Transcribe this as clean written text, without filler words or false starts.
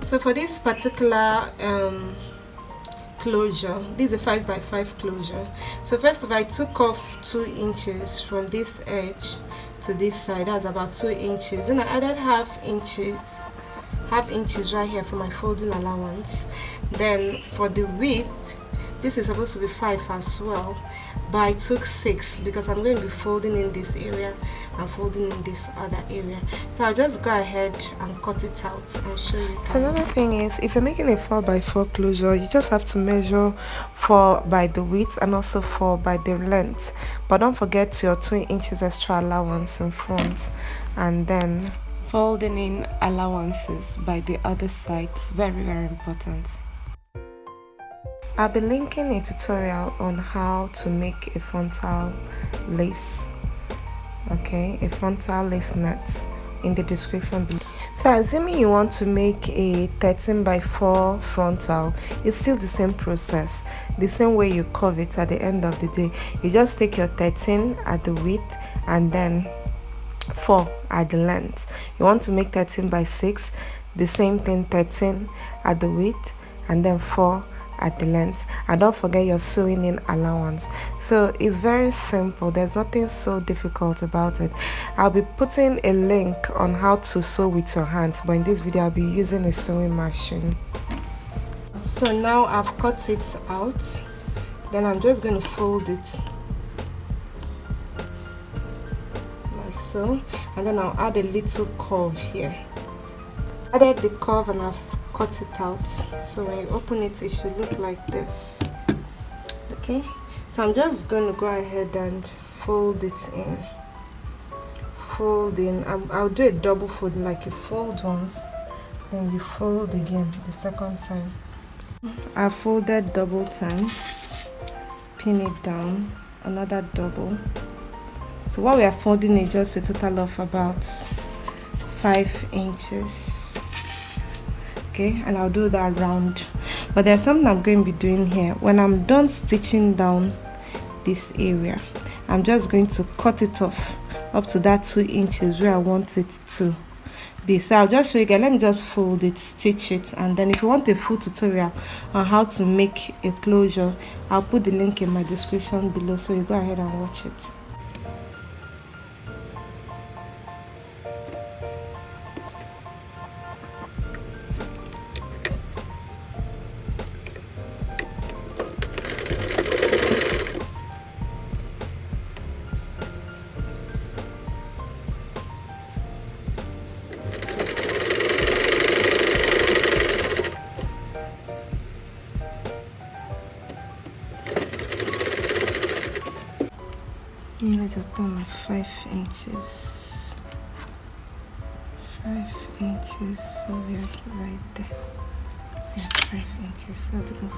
So for this particular closure, this is a 5 by 5 closure. So first of all, I took off 2 inches from this edge to this side. That's about 2 inches. Then I added half inches right here for my folding allowance. Then for the width, this is supposed to be 5 as well, but I took 6 because I'm going to be folding in this area and folding in this other area. So I'll just go ahead and cut it out and show you guys. So another thing is, if you're making a 4 by 4 closure, you just have to measure 4 by the width and also 4 by the length, but don't forget your 2 inches extra allowance in front, and then folding in allowances by the other side. Very, very important. I'll be linking a tutorial on how to make a frontal lace, okay, a frontal lace net, in the description below. So assuming you want to make a 13 by 4 frontal, it's still the same process, the same way you curve it at the end of the day. You just take your 13 at the width and then 4 at the length. You want to make 13 by 6, the same thing, 13 at the width and then 4 at the length, and don't forget your sewing in allowance. So it's very simple, there's nothing so difficult about it. I'll be putting a link on how to sew with your hands, but in this video I'll be using a sewing machine. So now I've cut it out, then I'm just going to fold it like so, and then I'll add a little curve here. Added the curve and I've cut it out, so when you open it, it should look like this. Okay, so I'm just going to go ahead and fold it in. Fold in. I'll do a double fold, like you fold once, then you fold again the second time. I folded double times, pin it down, another double. So what we are folding is just a total of about 5 inches. Okay, and I'll do that round, but there's something I'm going to be doing here. When I'm done stitching down this area, I'm just going to cut it off up to that 2 inches where I want it to be. So I'll just show you guys. Let me just fold it, stitch it, and then if you want a full tutorial on how to make a closure, I'll put the link in my description below, so you go ahead and watch it. Need a total of 5 inches. 5 inches, so we are right there. Yeah, 5 inches. So to go.